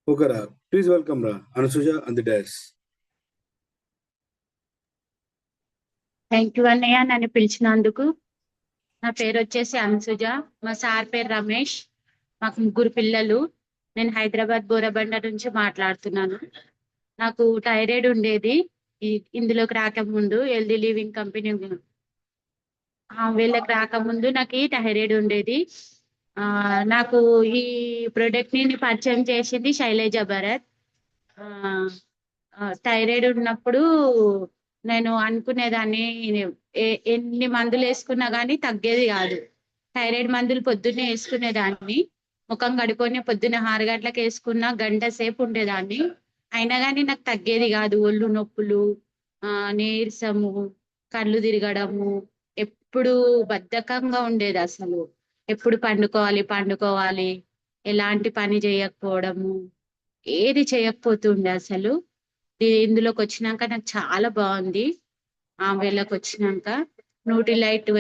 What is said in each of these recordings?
Okay, Ra. Please welcome Ra. Anasuja on the desk. Thank you అన్నయ్య నన్ను పిలిచినందుకు. నా పేరు వచ్చేసి అనసూజ. మా సార్ పేరు రమేష్. మాకు ముగ్గురు పిల్లలు. నేను హైదరాబాద్ బోరబండ నుంచి మాట్లాడుతున్నాను. నాకు థైరాయిడ్ ఉండేది. ఇందులోకి రాకముందు హెల్దీ లివింగ్ కంపెనీ వీళ్ళకి రాకముందు నాకు ఈ థైరాయిడ్ ఉండేది. నాకు ఈ ప్రొడక్ట్ ని పరిచయం చేసింది శైలజ భరత్. థైరాయిడ్ ఉన్నప్పుడు నేను అనుకునేదాన్ని ఎన్ని మందులు వేసుకున్నా కానీ తగ్గేది కాదు. థైరాయిడ్ మందులు పొద్దున్నే వేసుకునేదాన్ని. ముఖం కడుక్కొని పొద్దున్న 6 గంటలకు వేసుకున్నా గంట సేపు ఉండేదాన్ని. అయినా కానీ నాకు తగ్గేది కాదు. ఒళ్ళు నొప్పులు, నీరసము, కళ్ళు తిరగడము, ఎప్పుడు బద్ధకంగా ఉండేది. అసలు ఎప్పుడు పండుకోవాలి పండుకోవాలి, ఎలాంటి పని చేయకపోవడము, ఏది చేయకపోతుండే అసలు. ఇందులోకి వచ్చినాక నాకు చాలా బాగుంది. వీళ్ళకి వచ్చినాక న్యూట్రిలైట్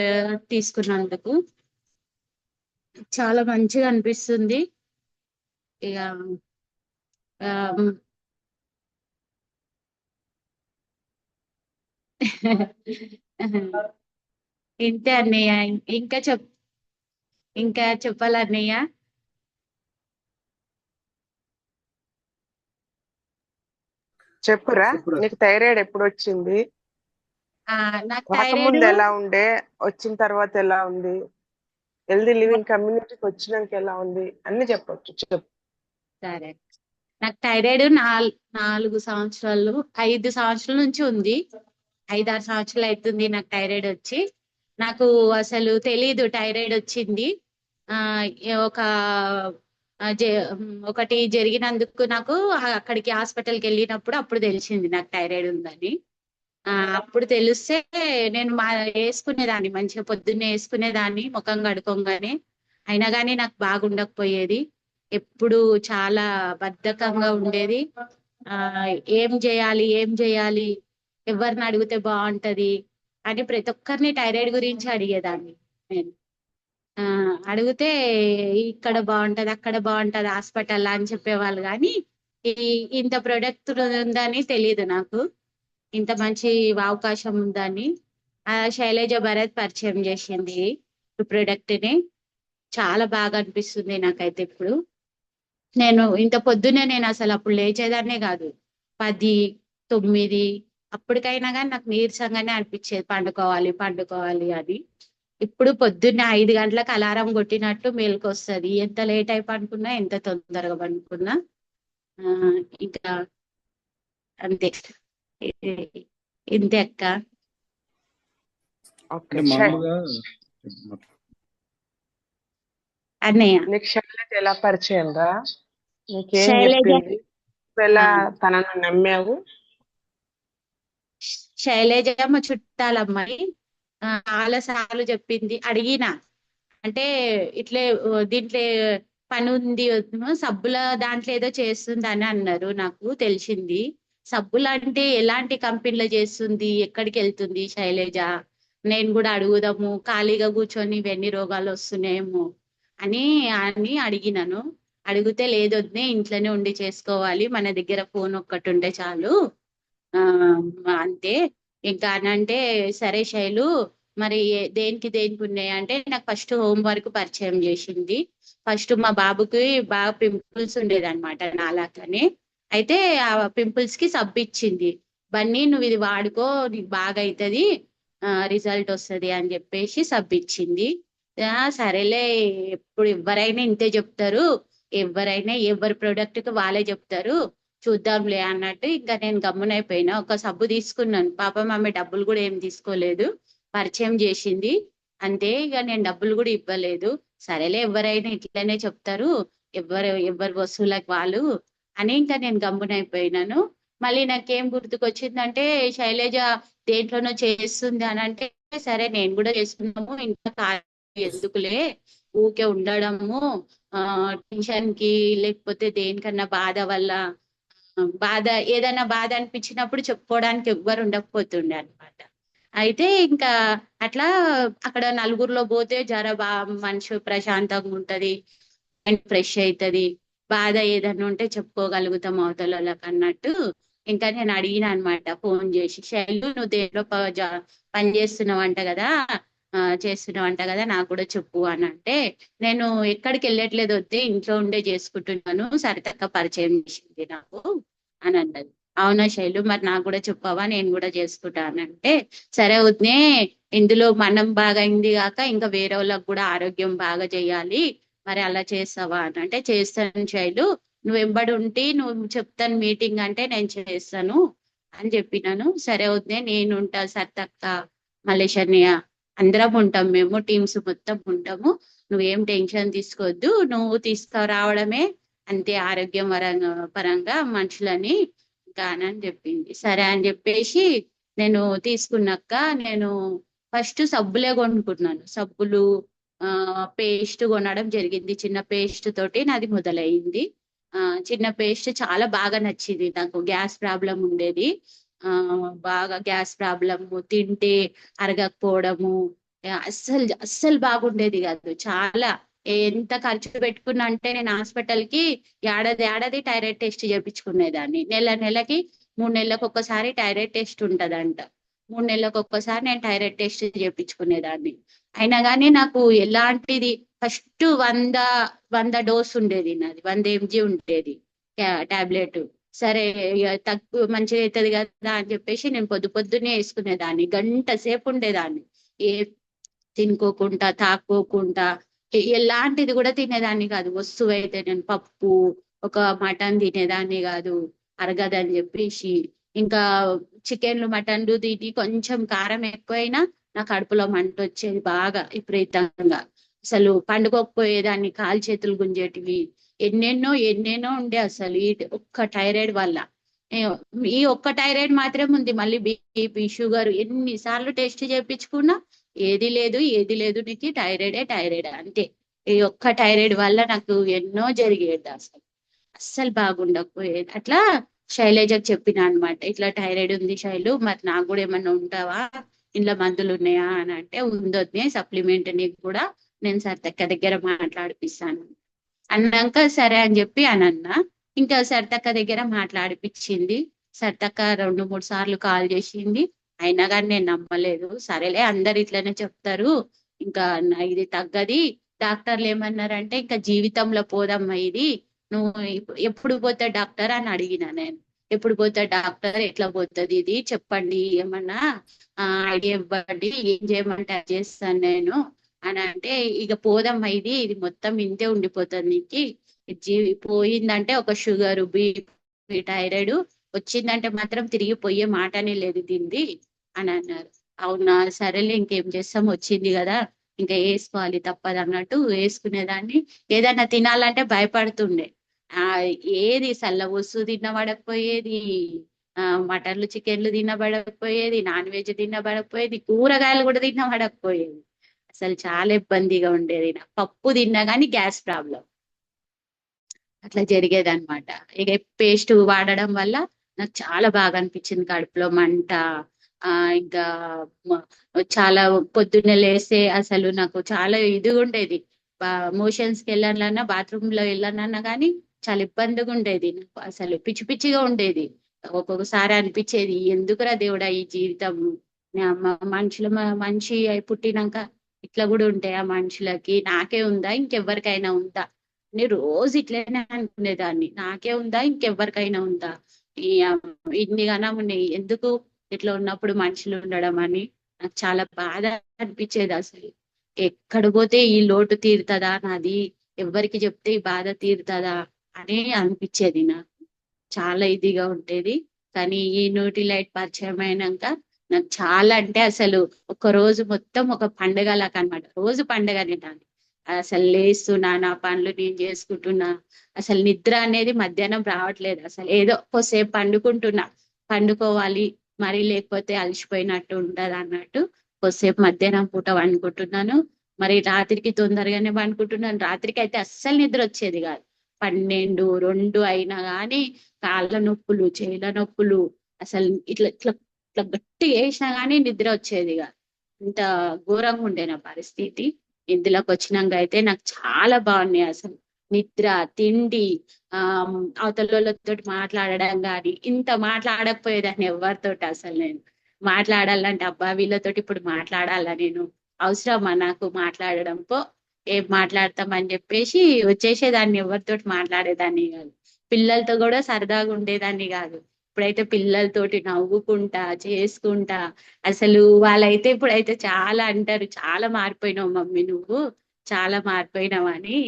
తీసుకున్నందుకు చాలా మంచిగా అనిపిస్తుంది. ఇక ఇంతే అన్నయ్య. ఇంకా ఇంకా చెప్పాలన్నయ్య. చెప్పురా, నీకు థైరాయిడ్ ఎప్పుడు వచ్చింది? నాకు రాకముందు ఎలా ఉండే, వచ్చిన తర్వాత ఎలా ఉంది, హెల్దీ లివింగ్ కమ్యూనిటీకి వచ్చినాక ఎలా ఉంది అన్ని చెప్పొచ్చు. చెప్పు. సరే. నాకు థైరాయిడ్ 4 సంవత్సరాలు 5 సంవత్సరాల నుంచి ఉంది. 5-6 సంవత్సరాలు అవుతుంది నాకు థైరాయిడ్ వచ్చి. నాకు అసలు తెలీదు థైరాయిడ్ వచ్చింది. ఒక ఒకటి జరిగినందుకు నాకు అక్కడికి హాస్పిటల్కి వెళ్ళినప్పుడు అప్పుడు తెలిసింది నాకు థైరాయిడ్ ఉందని. అప్పుడు తెలిస్తే నేను వేసుకునేదాన్ని, మంచిగా పొద్దున్నే వేసుకునేదాన్ని ముఖం కడుకోగానే. అయినా కానీ నాకు బాగుండకపోయేది. ఎప్పుడు చాలా బద్ధకంగా ఉండేది. ఏం చేయాలి, ఎవరిని అడిగితే బాగుంటది అని ప్రతి ఒక్కరిని థైరాయిడ్ గురించి అడిగేదాన్ని నేను. అడిగితే ఇక్కడ బాగుంటది, అక్కడ బాగుంటది హాస్పిటల్ అని చెప్పేవాళ్ళు. కానీ ఇంత ప్రొడక్ట్ ఉందని తెలియదు నాకు, ఇంత మంచి అవకాశం ఉందని. శైలజ భరత్ పరిచయం చేసింది ఈ ప్రొడక్ట్ ని. చాలా బాగా అనిపిస్తుంది నాకైతే ఇప్పుడు. నేను ఇంత పొద్దున్నే నేను అసలు అప్పుడు లేచేదాన్నే కాదు. 10, 9 అప్పటికైనా కానీ నాకు నీరసంగానే అనిపించేది, పండుకోవాలి పండుకోవాలి అని. ఇప్పుడు పొద్దున్నే 5 గంటలకు అలారం కొట్టినట్టు మేలుకు వస్తుంది. ఎంత లేట్ అయి పండుకున్నా, ఎంత తొందరగా పండుకున్నా. ఇంకా అంతే. ఇంతే అక్క. అన్నయ్య, నీకు శైలజ ఎలా పరిచయం రా? నీకేం చెప్పింది? ఎలా తనను నమ్మావు? శైలజ మా చుట్టాలమ్మాయి చాలా సార్లు చెప్పింది. అడిగిన అంటే ఇట్లే దీంట్లో పని ఉంది, సబ్బుల దాంట్లో ఏదో చేస్తుంది అని అన్నారు. నాకు తెలిసింది సబ్బులు అంటే ఎలాంటి కంపెనీలో చేస్తుంది, ఎక్కడికి వెళ్తుంది శైలజ, నేను కూడా అడుగుదాము, ఖాళీగా కూర్చొని ఇవన్నీ రోగాలు వస్తున్నాయేమో అని అని అడిగినాను. అడిగితే లేదు వద్దే, ఇంట్లోనే ఉండి చేసుకోవాలి, మన దగ్గర ఫోన్ ఒక్కటి ఉంటే చాలు అంతే. ఇంకా అంటే సరే శైలు, మరి దేనికి ఉన్నాయి అంటే నాకు ఫస్ట్ హోంవర్క్ పరిచయం చేసింది. ఫస్ట్ మా బాబుకి బాగా పింపుల్స్ ఉండేది అనమాట నాలాకని. అయితే ఆ పింపుల్స్ కి సబ్బు ఇచ్చింది. బన్నీ నువ్వు ఇది వాడుకో, నీకు బాగా అవుతుంది, రిజల్ట్ వస్తుంది అని చెప్పేసి సబ్బు ఇచ్చింది. సరేలే, ఎప్పుడు ఎవరైనా ఇంతే చెప్తారు, ఎవరైనా ఎవరి ప్రోడక్ట్ కి వాళ్ళే చెప్తారు, చూద్దాంలే అన్నట్టు ఇంకా నేను గమ్మునైపోయినా. ఒక సబ్బు తీసుకున్నాను. పాపం ఆమె డబ్బులు కూడా ఏం తీసుకోలేదు, పరిచయం చేసింది అంతే. ఇక నేను డబ్బులు కూడా ఇవ్వలేదు. సరేలే, ఎవరైనా ఇట్లనే చెప్తారు, ఎవరి వస్తువులకు వాళ్ళు అని ఇంకా నేను గమ్మునైపోయినాను. మళ్ళీ నాకేం గుర్తుకొచ్చిందంటే శైలజ దేంట్లోనో చేస్తుంది అని అంటే, సరే నేను కూడా చేసుకున్నాము, ఇంకా ఎందుకులే ఊకే ఉండడము, టెన్షన్ కి లేకపోతే దేనికన్నా బాధ వల్ల, ఏదైనా బాధ అనిపించినప్పుడు చెప్పుకోవడానికి ఎవ్వరు ఉండకపోతుండే అనమాట. అయితే ఇంకా అట్లా అక్కడ నలుగురిలో పోతే మనిషి ప్రశాంతంగా ఉంటది, మైండ్ ఫ్రెష్ అవుతుంది, బాధ ఏదన్నా ఉంటే చెప్పుకోగలుగుతాం అవతల వాళ్ళకి అన్నట్టు. ఇంకా నేను అడిగిన అనమాట ఫోన్ చేసి, శైలు నువ్వు దేంట్లో పని చేస్తున్నావంట కదా, చేస్తున్నావంట కదా, నాకు కూడా చెప్పు అని అంటే, నేను ఎక్కడికి వెళ్ళట్లేదు వద్దే, ఇంట్లో ఉండే చేసుకుంటున్నాను, సరితక్క పరిచయం చేసింది నాకు అని అన్నది. అవునా శైలు, మరి నాకు కూడా చెప్పావా, నేను కూడా చేసుకుంటానంటే, సరే వద్దే, ఇందులో మనం బాగా అయింది కాక ఇంకా వేరే వాళ్ళకి కూడా ఆరోగ్యం బాగా చేయాలి, మరి అలా చేస్తావా అని అంటే, చేస్తాను శైలు, నువ్వు వెంబడి ఉంటే నువ్వు చెప్తాను మీటింగ్ అంటే నేను చేస్తాను అని చెప్పినాను. సరే వద్దే, నేను ఉంటా, సరితక్క, మలేష్ అన్నయ్య, అందరం ఉంటాం, మేము టీమ్స్ మొత్తం ఉంటాము, నువ్వేం టెన్షన్ తీసుకోవద్దు, నువ్వు తీసుకురావడమే అంతే ఆరోగ్యం పరంగా మనుషులని ఇంకా అని చెప్పింది. సరే అని చెప్పేసి నేను తీసుకున్నాక నేను ఫస్ట్ సబ్బులే కొనుక్కున్నాను. సబ్బులు, పేస్ట్ కొనడం జరిగింది. చిన్న పేస్ట్ తోటి నాది మొదలైంది. చిన్న పేస్ట్ చాలా బాగా నచ్చింది నాకు. గ్యాస్ ప్రాబ్లం ఉండేది, ఆ బాగా గ్యాస్ ప్రాబ్లము, తింటే అరగకపోవడము, అస్సలు అస్సలు బాగుండేది కాదు. చాలా ఎంత ఖర్చు పెట్టుకున్నా అంటే, నేను హాస్పిటల్ కి ఏడాది థైరాయిడ్ టెస్ట్ చేయించుకునేదాన్ని. నెలకి 3 నెలలకు ఒక్కసారి థైరాయిడ్ టెస్ట్ ఉంటదంట. 3 నెలలకు ఒక్కసారి నేను థైరాయిడ్ టెస్ట్ చేయించుకునేదాన్ని. అయినా కానీ నాకు ఎలాంటిది, ఫస్ట్ 100 డోస్ ఉండేది నాది, 100 mg ఉండేది టాబ్లెట్. సరే ఇక తక్కువ మంచిగా అవుతుంది కదా అని చెప్పేసి నేను పొద్దున్నే వేసుకునేదాన్ని, గంట సేపు ఉండేదాన్ని, ఏ తినుకోకుండా తాక్కోకుండా. ఎలాంటిది కూడా తినేదాన్ని కాదు. వస్తువు అయితే నేను పప్పు, ఒక మటన్ తినేదాన్ని కాదు, అరగదని చెప్పేసి. ఇంకా చికెన్లు మటన్లు తిని కొంచెం కారం ఎక్కువైనా నా కడుపులో మంట వచ్చేది బాగా విపరీతంగా. అసలు పండుకోకపోయేదాన్ని, కాలు చేతులు గుంజేటివి, ఎన్నెన్నో ఉండే అసలు ఈ ఒక్క థైరాయిడ్ వల్ల. ఈ ఒక్క థైరాయిడ్ మాత్రం ఉంది, మళ్ళీ బీపీ షుగర్ ఎన్నిసార్లు టెస్ట్ చేయించుకున్నా ఏది లేదు నీకు థైరాయిడ్ అంతే. ఈ ఒక్క థైరాయిడ్ వల్ల నాకు ఎన్నో జరిగేది, అస్సలు బాగుండకపోయేది. అట్లా శైలజకు చెప్పిన అనమాట, ఇట్లా థైరాయిడ్ ఉంది శైలు, మరి నాకు కూడా ఏమన్నా ఉంటావా, ఇంట్లో మందులు ఉన్నాయా అని అంటే, ఉందొద్దే, సప్లిమెంట్ నీకు కూడా నేను సరితక్క దగ్గర మాట్లాడిపిస్తాను అన్నాక, సరే అని చెప్పి అన్న. ఇంకా సరితక్క దగ్గర మాట్లాడిపించింది. సరితక్క 2-3 సార్లు కాల్ చేసింది, అయినా కానీ నేను నమ్మలేదు. సరేలే, అందరు ఇట్లనే చెప్తారు, ఇంకా ఇది తగ్గది, డాక్టర్లు ఏమన్నారంటే ఇంకా జీవితంలో పోదమ్మా ఇది, నువ్వు ఎప్పుడు పోతా డాక్టర్ అని అడిగిన నేను. ఎప్పుడు పోతా డాక్టర్, ఎట్లా పోతుంది ఇది చెప్పండి, ఏమన్నా ఐడియా ఇవ్వండి, ఏం చేయమంటే అది చేస్తాను నేను అని అంటే, ఇక పోదమ్మా ఇది మొత్తం ఇంతే ఉండిపోతుంది నీకు, పోయిందంటే ఒక షుగర్, బీపీ, థైరాయిడ్ వచ్చిందంటే మాత్రం తిరిగి పోయే మాటనే లేదు దీన్ని అని అన్నారు. అవునా, సరేలే, ఇంకేం చేస్తాం, వచ్చింది కదా, ఇంకా వేసుకోవాలి తప్పదు అన్నట్టు వేసుకునేదాన్ని. ఏదైనా తినాలంటే భయపడుతుండే, ఏది సల్ల వస్తువు తినబడకపోయేది, మటన్లు చికెన్లు తినబడకపోయేది, నాన్ వెజ్ తినబడకపోయేది, కూరగాయలు కూడా తినబడకపోయేది. అసలు చాలా ఇబ్బందిగా ఉండేది. నాకు పప్పు తిన్నా కానీ గ్యాస్ ప్రాబ్లం అట్లా జరిగేది అనమాట. ఇక పేస్ట్ వాడడం వల్ల నాకు చాలా బాగా అనిపించింది, కడుపులో మంట. ఇంకా చాలా పొద్దున్నే లేస్తే అసలు నాకు చాలా ఇదిగా ఉండేది, మోషన్స్ కి వెళ్ళాలన్నా, బాత్రూమ్ లో వెళ్ళాలన్నా కానీ చాలా ఇబ్బందిగా ఉండేది నాకు, అసలు పిచ్చి పిచ్చిగా ఉండేది. ఒక్కొక్కసారి అనిపించేది, ఎందుకురా దేవుడా ఈ జీవితం, మనుషుల మనిషి అయి పుట్టినాక ఇట్లా కూడా ఉంటాయి ఆ మనుషులకి, నాకే ఉందా ఇంకెవ్వరికైనా ఉందా అని రోజు ఇట్లనే అనుకునేదాన్ని. నాకే ఉందా ఇంకెవ్వరికైనా ఉందా, ఈ ఇన్ని గనం ఉన్నాయి, ఎందుకు ఇట్లా ఉన్నప్పుడు మనుషులు ఉండడం అని నాకు చాలా బాధ అనిపించేది. అసలు ఎక్కడ పోతే ఈ లోటు తీరుతుందా నాది, ఎవ్వరికి చెప్తే ఈ బాధ తీరుతుందా అని అనిపించేది నాకు. చాలా ఇదిగా ఉండేది. కానీ ఈ న్యూట్రిలైట్ పరిచయం అయినాక నాకు చాలా అంటే అసలు ఒక రోజు మొత్తం ఒక పండుగలాగా అనమాట. రోజు పండుగనే దాన్ని, అసలు లేస్తున్నా, నా పనులు నేను చేసుకుంటున్నా, అసలు నిద్ర అనేది మధ్యాహ్నం రావట్లేదు. అసలు ఏదో కొద్దిసేపు పండుకోవాలి, మరి లేకపోతే అలసిపోయినట్టు ఉంటది అన్నట్టు కొద్దిసేపు మధ్యాహ్నం పూట పండుకుంటున్నాను. మరి రాత్రికి తొందరగానే పండుకుంటున్నాను. రాత్రికి అయితే అస్సలు నిద్ర వచ్చేది కాదు. 12-2 అయినా కానీ కాళ్ళ నొప్పులు, చేతుల నొప్పులు, అసలు ఇట్లా ఇట్లా ఇట్లా గట్టి వేసినా కానీ నిద్ర వచ్చేది కాదు. ఇంత ఘోరంగా ఉండే నా పరిస్థితి. ఇందులోకి వచ్చినాక అయితే నాకు చాలా బాగున్నాయి అసలు. నిద్ర, తిండి, ఆ అవతలతో మాట్లాడడం గాని, ఇంత మాట్లాడకపోయేదాన్ని ఎవరితోటి అసలు నేను. మాట్లాడాలంటే అబ్బా వీళ్ళతోటి ఇప్పుడు మాట్లాడాలా నేను, అవసరమా నాకు మాట్లాడడం, పో ఏం మాట్లాడతామని చెప్పేసి వచ్చేసేదాన్ని, ఎవరితోటి మాట్లాడేదాన్ని కాదు. పిల్లలతో కూడా సరదాగా ఉండేదాన్ని కాదు. ఇప్పుడైతే పిల్లలతోటి నవ్వుకుంటా చేసుకుంటా, అసలు వాళ్ళైతే ఇప్పుడైతే చాలా అంటారు, చాలా మారిపోయినావు మమ్మీ నువ్వు, చాలా మారిపోయినావు అని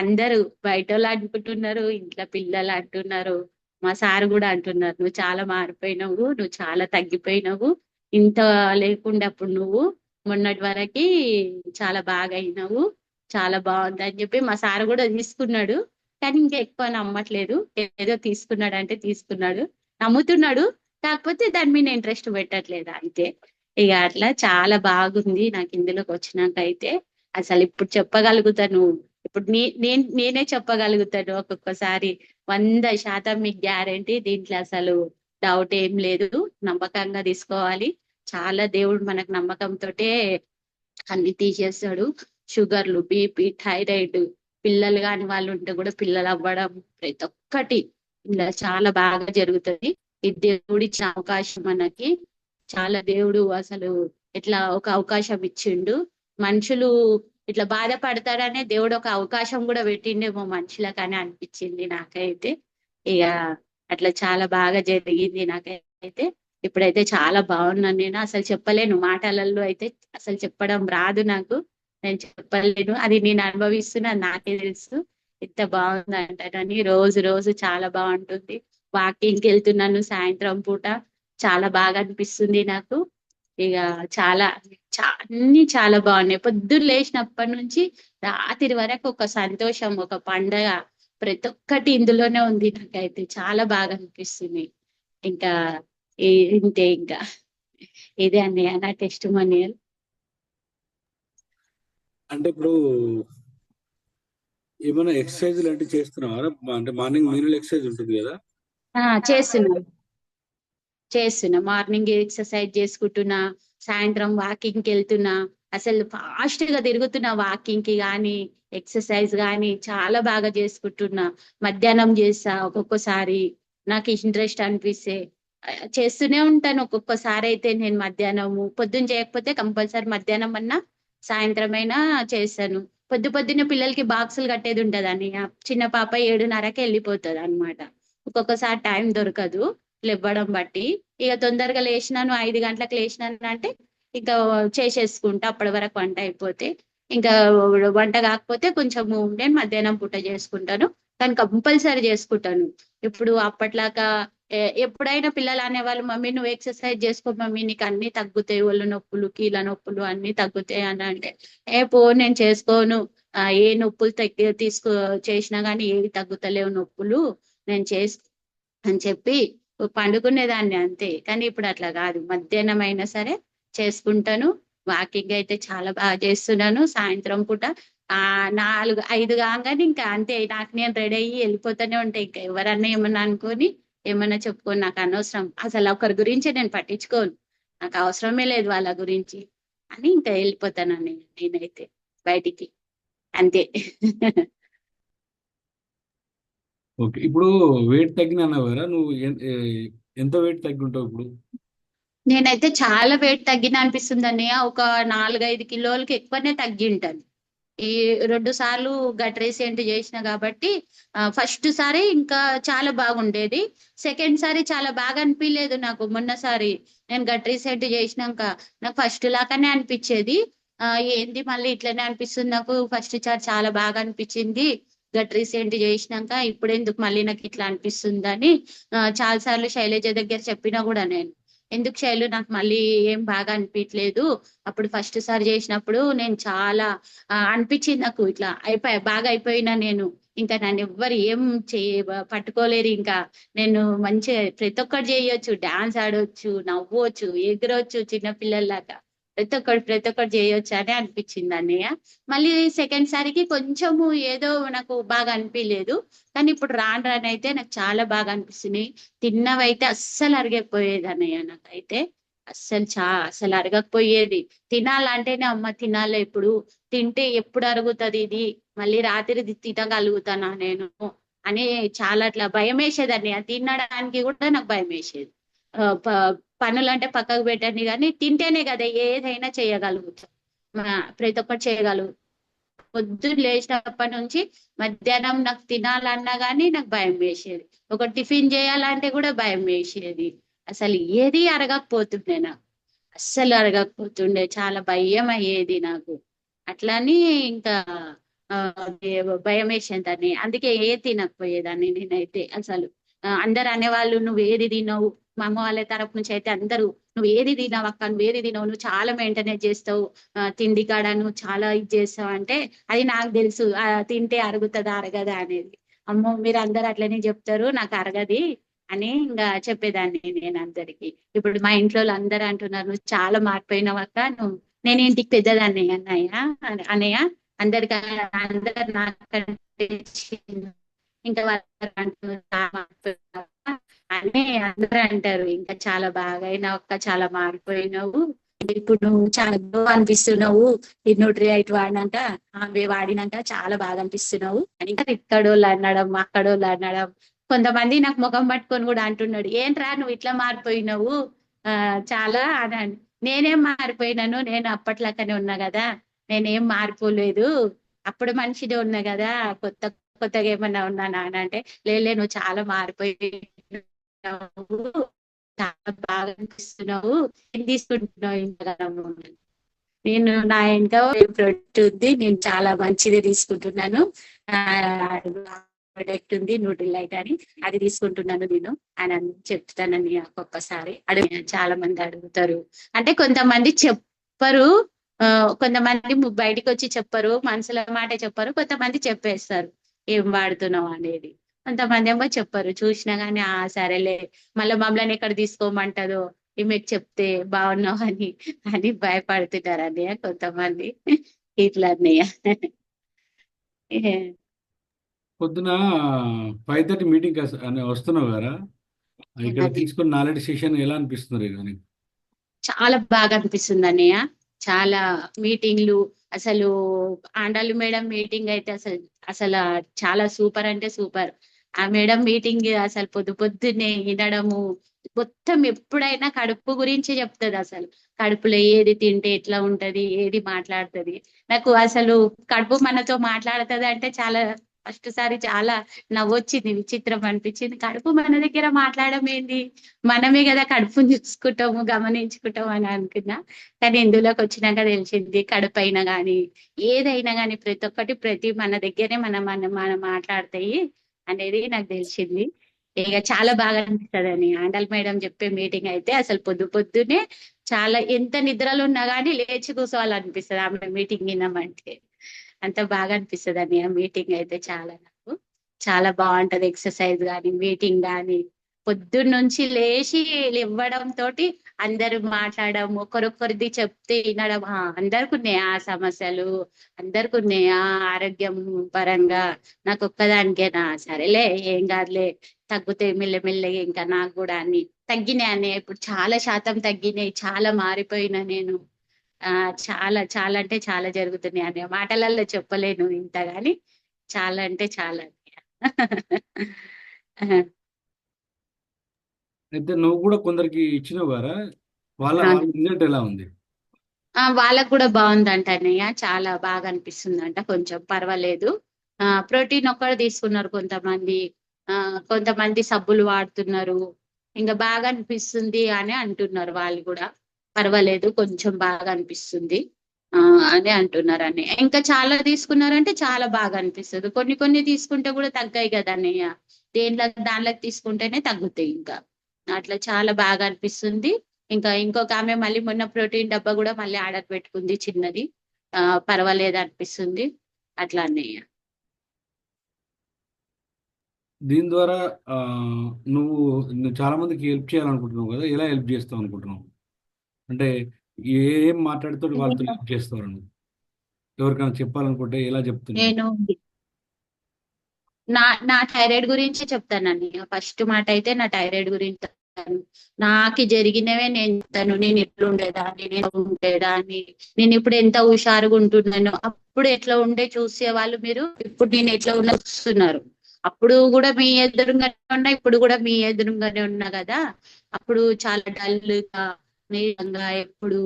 అందరూ, బయట వాళ్ళు అనుకుంటున్నారు, ఇంట్లో పిల్లలు అంటున్నారు, మా సార్ కూడా అంటున్నారు, నువ్వు చాలా మారిపోయినావు, నువ్వు చాలా తగ్గిపోయినావు, ఇంత లేకుండా అప్పుడు నువ్వు మొన్నటి వరకి చాలా బాగా అయినావు, చాలా బాగుంది అని చెప్పి మా సార్ కూడా తీసుకున్నాడు. కానీ ఇంకా ఎక్కువ నమ్మట్లేదు, ఏదో తీసుకున్నాడు అంటే తీసుకున్నాడు, నమ్ముతున్నాడు, కాకపోతే దాని మీద ఇంట్రెస్ట్ పెట్టట్లేదు అంతే. ఇక అట్లా చాలా బాగుంది నాకు ఇందులోకి వచ్చినాక అయితే. అసలు ఇప్పుడు చెప్పగలుగుతాను, ఇప్పుడు నేనే చెప్పగలుగుతాను ఒక్కొక్కసారి 100% మీకు గ్యారంటీ, దీంట్లో అసలు డౌట్ ఏం లేదు, నమ్మకంగా తీసుకోవాలి. చాలా దేవుడు మనకు నమ్మకంతోటే అన్ని తీసేస్తాడు. షుగర్లు, బీపీ, థైరాయిడ్, పిల్లలు కాని వాళ్ళు ఉంటే కూడా పిల్లలు అవ్వడం, ప్రతి ఒక్కటి ఇలా చాలా బాగా జరుగుతుంది. ఈ దేవుడు ఇచ్చిన అవకాశం మనకి, చాలా దేవుడు అసలు ఇట్లా ఒక అవకాశం ఇచ్చిండు. మనుషులు ఇట్లా బాధపడతారనే దేవుడు ఒక అవకాశం కూడా పెట్టిండేమో మనుషులకని అనిపించింది నాకైతే. ఇక అట్లా చాలా బాగా జరిగింది నాకైతే. ఇప్పుడైతే చాలా బాగున్నాను నేను, అసలు చెప్పలేను మాటలలో అయితే, అసలు చెప్పడం రాదు నాకు, నేను చెప్పలేను, అది నేను అనుభవిస్తున్నా, నాకే తెలుసు ఎంత బాగుంది అంటానని. రోజు రోజు చాలా బాగుంటుంది. వాకింగ్కి వెళ్తున్నాను సాయంత్రం పూట, చాలా బాగా అనిపిస్తుంది నాకు. ఇక చాలా అన్ని చాలా బాగున్నాయి. పొద్దున్న లేచినప్పటి నుంచి రాత్రి వరకు ఒక సంతోషం, ఒక పండగ, ప్రతి ఒక్కటి ఇందులోనే ఉంది. నాకైతే చాలా బాగా అనిపిస్తుంది. ఇంకా ఇంతే, ఇంకా ఇదే అన్నయ్య నా టెస్టిమోనియల్. అంటే ఇప్పుడు ఏమైనా ఎక్సర్సైజ్ లాంటివి చేస్తున్నావా? అంటే మార్నింగ్ మీనల్ ఎక్సర్సైజ్ ఉంటుంది కదా? చేస్తున్నాను, మార్నింగ్ ఎక్సర్సైజ్ చేసుకుంటున్నా, సాయంత్రం వాకింగ్ కి వెళ్తున్నా, అసలు ఫాస్ట్ గా తిరుగుతున్నా వాకింగ్ కి గానీ ఎక్సర్సైజ్ గానీ చాలా బాగా చేసుకుంటున్నా. మధ్యాహ్నం చేస్తా ఒక్కొక్కసారి, నాకు ఇంట్రెస్ట్ అనిపిస్తే చేస్తూనే ఉంటాను. ఒక్కొక్కసారి అయితే నేను మధ్యాహ్నము, పొద్దున్న చేయకపోతే కంపల్సరీ మధ్యాహ్నం అన్నా సాయంత్రం అయినా చేస్తాను. పొద్దున్న పిల్లలకి బాక్సులు కట్టేది ఉంటదని, చిన్న పాప 7:30కి వెళ్ళిపోతుంది అనమాట. ఒక్కొక్కసారి టైం దొరకదు లేవ్వడం బట్టి. ఇక తొందరగా లేచినాను, 5 గంటలకు లేచినాను అంటే ఇంకా చేసేసుకుంటా, అప్పటి వరకు వంట అయిపోతే. ఇంకా వంట కాకపోతే కొంచెము నేను మధ్యాహ్నం పూట చేసుకుంటాను, కానీ కంపల్సరీ చేసుకుంటాను. ఇప్పుడు అప్పట్లాగా ఎప్పుడైనా పిల్లలు అనేవాళ్ళు, మమ్మీ నువ్వు ఎక్సర్సైజ్ చేసుకో మమ్మీ, నీకు అన్ని తగ్గుతాయి, ఒళ్ళు నొప్పులు, కీళ్ళ నొప్పులు అన్ని తగ్గుతాయి అని అంటే, పో నేను చేసుకోను, ఏ నొప్పులు చేసినా గానీ ఏవి తగ్గుతలేవు నొప్పులు, నేను అని చెప్పి పండుకునేదాన్ని అంతే. కానీ ఇప్పుడు అట్లా కాదు, మధ్యాహ్నం అయినా సరే చేసుకుంటాను. వాకింగ్ అయితే చాలా బాగా చేస్తున్నాను సాయంత్రం పూట. 4-5 కాగానే ఇంకా అంతే, నాకు నేను రెడీ అయ్యి వెళ్ళిపోతూనే ఉంటాయి. ఇంకా ఎవరన్నా ఏమన్నా అనుకొని ఏమన్నా చెప్పుకొని నాకు అనవసరం, అసలు ఒకరి గురించి నేను పట్టించుకోను, నాకు అవసరమే లేదు వాళ్ళ గురించి అని ఇంకా వెళ్ళిపోతానని నేనైతే బయటికి, అంతే. ఓకే. ఇప్పుడు వెయిట్ తగ్గిన అన్నావు కదా, నువ్వు ఎంత వెయిట్ తగ్గి ఉంటావు ఇప్పుడు? నేనైతే చాలా వెయిట్ తగ్గిన అనిపిస్తుంది అన్నయ్య, ఒక 4-5 కిలోలకి ఎక్కువనే తగ్గి ఉంటాను. ఈ 2 సార్లు గట్ రీసెంట్ చేసిన కాబట్టి, ఫస్ట్ సారి ఇంకా చాలా బాగుండేది, సెకండ్ సారి చాలా బాగా అనిపించలేదు నాకు. మొన్నసారి నేను గట్ రీసెంట్ చేసినాక నాకు ఫస్ట్ లాగానే అనిపించేది. ఏంది మళ్ళీ ఇట్లనే అనిపిస్తుంది నాకు, ఫస్ట్ సారి చాలా బాగా అనిపించింది, గట్ రీసెంట్ చేసినాక ఇప్పుడు ఎందుకు మళ్ళీ నాకు ఇట్లా అనిపిస్తుందని చాలా సార్లు శైలజ దగ్గర చెప్పినా కూడా నేను, ఎందుకు శైలు నాకు మళ్ళీ ఏం బాగా అనిపించలేదు, అప్పుడు ఫస్ట్ సారి చేసినప్పుడు నేను చాలా అనిపించింది నాకు, ఇట్లా బాగా అయిపోయినా నేను, ఇంకా నన్ను ఎవ్వరు ఏం పట్టుకోలేరు, ఇంకా నేను మంచిగా ప్రతి ఒక్కటి చేయొచ్చు, డాన్స్ ఆడొచ్చు, నవ్వచ్చు, ఎగరొచ్చు, చిన్నపిల్లల్లాగా ప్రతి ఒక్కటి చేయొచ్చు అని అనిపించింది అన్నయ్య. మళ్ళీ సెకండ్ సారికి కొంచెము ఏదో నాకు బాగా అనిపించలేదు, కానీ ఇప్పుడు రాను అయితే నాకు చాలా బాగా అనిపిస్తుంది. తిన్నవైతే అస్సలు అరగకపోయేది అన్నయ్య నాకైతే, అస్సలు అరగకపోయేది. తినాలంటేనే అమ్మ తినాలి, ఇప్పుడు తింటే ఎప్పుడు అరుగుతుంది ఇది, మళ్ళీ రాత్రి తినగలుగుతానా నేను అని చాలా అట్లా భయం వేసేదాన్ని. అది తినడానికి కూడా నాకు భయం వేసేది. పనులు అంటే పక్కకు పెట్టండి కానీ తింటేనే కదా ఏదైనా చేయగలుగుతాం. ప్రతి ఒక్కటి చేయగలుగుతాం. పొద్దున్న లేచినప్పటి నుంచి మధ్యాహ్నం నాకు తినాలన్నా గానీ నాకు భయం వేసేది. ఒక టిఫిన్ చేయాలంటే కూడా భయం వేసేది. అసలు ఏది అరగకపోతుండే నాకు. అస్సలు అరగకపోతుండే, చాలా భయం అయ్యేది నాకు. అట్లని ఇంకా ఆ భయం వేసేదాన్ని. అందుకే ఏ తినకపోయేదాన్ని నేనైతే అసలు. అందరు అనేవాళ్ళు నువ్వు ఏది తినవు. మా అమ్మ వాళ్ళ తరపు నుంచి అయితే అందరూ నువ్వు ఏది తినవు అక్క, నువ్వు ఏది తినవు, నువ్వు చాలా మెయింటెనెన్స్ చేస్తావు, తిండి కాడ నువ్వు చాలా ఇది చేస్తావు అంటే అది నాకు తెలుసు తింటే అరుగుతుందా అరగదా అనేది. అమ్మో మీరు అందరు అట్లనే చెప్తారు నాకు అరగది అని ఇంకా చెప్పేదాన్ని నేను అందరికి. ఇప్పుడు మా ఇంట్లో అందరూ అంటున్నారు నువ్వు చాలా మారిపోయినావు అక్క, నువ్వు నేను ఇంటికి పెద్దదాన్ని అన్నయ్య అన్నయ్య అందరికి అందరు నాకంటే చిన్న. ఇంకా వాళ్ళు అంటున్నారు "చాలా మారిపోయినావు అక్క" అని అందరూ అంటారు. ఇంకా చాలా బాగా అయినావు అక్క, చాలా మారిపోయినావు, ఇప్పుడు నువ్వు చాలా బాగా అనిపిస్తున్నావు, ఈ న్యూట్రిఐట్ వాడినాక అవి వాడినాక చాలా బాగా అనిపిస్తున్నావు అని ఇంకా ఇక్కడోళ్ళు అనడం అక్కడోళ్ళు అనడం. కొంతమంది నాకు ముఖం పట్టుకొని కూడా అంటున్నాడు ఏంట్రా నువ్వు ఇట్లా మారిపోయినావు చాలా అని నేనేం మారిపోయినాను, నేను అప్పట్లాగానే ఉన్నా కదా, నేనేం మారిపోలేదు, అప్పుడు మనిషిదే ఉన్నా కదా, కొత్త కొత్తగా ఏమన్నా ఉన్నానా అని అంటే లేలే నువ్వు చాలా మారిపోయినావు, చాలా బాగా అనిపిస్తున్నావు, ఏం తీసుకుంటున్నావు ఇంతగానో. నేను నా ఇంకా ప్రొడక్ట్ ఉంది, నేను చాలా మంచిది తీసుకుంటున్నాను, ప్రొడక్ట్ ఉంది న్యూట్రిలైట్ అని, అది తీసుకుంటున్నాను నేను అని చెప్తానని ఒక్కొక్కసారి చాలా మంది అడుగుతారు. అంటే కొంతమంది చెప్పరు, ఆ కొంతమంది బయటికి వచ్చి చెప్పరు, మనసుల మాట చెప్పరు, కొంతమంది చెప్పేస్తారు ఏం వాడుతున్నావు అనేది. కొంతమంది ఏమో చెప్పరు, చూసినా గానీ సరేలే మళ్ళీ మమ్మల్ని ఎక్కడ తీసుకోమంటదో ఈమెకు చెప్తే బాగున్నావు అని అని భయపడుతున్నారు అన్నయ్య కొంతమంది. ఇట్లా అన్నయ్య. పొద్దున 5:30 మీటింగ్ అని వస్తున్నావు కదా, ఇక్కడ అది తీసుకున్న నాలెడ్జ్ సెషన్ ఎలా అనిపిస్తుంది కానీ? చాలా బాగా అనిపిస్తుంది అన్నయ్య. చాలా మీటింగ్లు అసలు ఆండాలు మేడం మీటింగ్ అయితే అసలు అసలు చాలా సూపర్ అంటే సూపర్. ఆ మేడం మీటింగ్ అసలు పొద్దు పొద్దున్నే వినడము, మొత్తం ఎప్పుడైనా కడుపు గురించి చెప్తుంది. అసలు కడుపులో ఏది తింటే ఎట్లా ఉంటది, ఏది మాట్లాడుతుంది. నాకు అసలు కడుపు మనతో మాట్లాడుతుంది అంటే చాలా ఫస్ట్ సారి చాలా నవ్వొచ్చింది, విచిత్రం అనిపించింది. కడుపు మన దగ్గర మాట్లాడడం ఏంది, మనమే కదా కడుపుని చూసుకుంటాము గమనించుకుంటాం అని అనుకున్నా. కానీ ఇందులోకి వచ్చినాక తెలిసింది కడుపు అయినా గానీ ఏదైనా గానీ ప్రతి ఒక్కటి ప్రతి మన దగ్గరే మనం మాట్లాడతాయి అనేది నాకు తెలిసింది. ఇక చాలా బాగా అనిపిస్తుంది అని ఆండల్ మేడం చెప్పే మీటింగ్ అయితే అసలు పొద్దు పొద్దునే చాలా ఎంత నిద్రలో ఉన్నా గానీ లేచి కూర్చోవాలనిపిస్తుంది ఆమె మీటింగ్ విన్నామంటే. అంత బాగా అనిపిస్తుంది అని ఆ మీటింగ్ అయితే చాలా నాకు చాలా బాగుంటది. ఎక్సర్సైజ్ గానీ మీటింగ్ గానీ పొద్దున్న నుంచి లేచి ఇవ్వడం తోటి అందరూ మాట్లాడడం, ఒకరొకరిది చెప్తే వినడం, అందరికి ఉన్నాయి ఆ సమస్యలు, అందరికి ఉన్నాయి ఆ ఆరోగ్యం పరంగా, నాకు ఒక్కదానికేనా సరేలే ఏం కాదులే తగ్గుతాయి మెల్లమెల్లగా, ఇంకా నాకు కూడా అన్ని తగ్గినాయి అనే ఇప్పుడు చాలా శాతం తగ్గినాయి, చాలా మారిపోయినా నేను. ఆ చాలా చాలా అంటే చాలా జరుగుతున్నాయి అనే మాటలలో చెప్పలేను ఇంత గాని, చాలా అంటే చాలా. అయితే నువ్వు కూడా కొందరికి ఇచ్చినావు కదా, వాళ్ళ ఆ, వాళ్ళ రిజల్ట్ ఎలా ఉంది? వాళ్ళకు కూడా బాగుందంట అన్నయ్య, చాలా బాగా అనిపిస్తుందంట, కొంచెం పర్వాలేదు. ప్రోటీన్ ఒక్కటి తీసుకున్నారు కొంతమంది, ఆ కొంతమంది సబ్బులు వాడుతున్నారు, ఇంకా బాగా అనిపిస్తుంది అని అంటున్నారు వాళ్ళు కూడా. పర్వాలేదు కొంచెం బాగా అనిపిస్తుంది ఆ అని అంటున్నారు అన్నయ్య. ఇంకా చాలా తీసుకున్నారంటే చాలా బాగా అనిపిస్తుంది. కొన్ని కొన్ని తీసుకుంటే కూడా తగ్గాయి కదా అన్నయ్య, దానిలోకి తీసుకుంటేనే తగ్గుతాయి ఇంకా. అట్లా చాలా బాగా అనిపిస్తుంది. ఇంకా ఇంకొక ఆమె మళ్ళీ మొన్న ప్రోటీన్ డబ్బా కూడా మళ్ళీ ఆర్డర్ పెట్టుకుంది చిన్నది. ఆ పర్వాలేదు అనిపిస్తుంది అట్లా అన్నయ్య. దీని ద్వారా ఆ, నువ్వు నువ్వు చాలా మందికి హెల్ప్ చేయాలనుకుంటున్నావు కదా, ఎలా హెల్ప్ చేస్తావు అనుకుంటున్నావు? అంటే ఏం మాట్లాడితే వాళ్ళతో హెల్ప్ చేస్తావు నువ్వు? ఎవరికైనా చెప్పాలనుకుంటే ఎలా చెప్తున్నావు? నేను నా నా థైరాయిడ్ గురించి చెప్తానండి. ఫస్ట్ మాట అయితే నా థైరాయిడ్ గురించి నాకు జరిగినవే నేను చెప్తాను. నేను ఎట్లా ఉండేదాన్ని, నేను ఉండేదాన్ని, నేను ఇప్పుడు ఎంత హుషారుగా ఉంటున్నాను. అప్పుడు ఎట్లా ఉండే చూసే వాళ్ళు మీరు, ఇప్పుడు నేను ఎట్లా ఉన్నా చూస్తున్నారు. అప్పుడు కూడా మీ ఎదురుగానే ఉన్నా, ఇప్పుడు కూడా మీ ఎదురుగానే ఉన్నా కదా. అప్పుడు చాలా డల్ గా, నీరంగా, ఎప్పుడు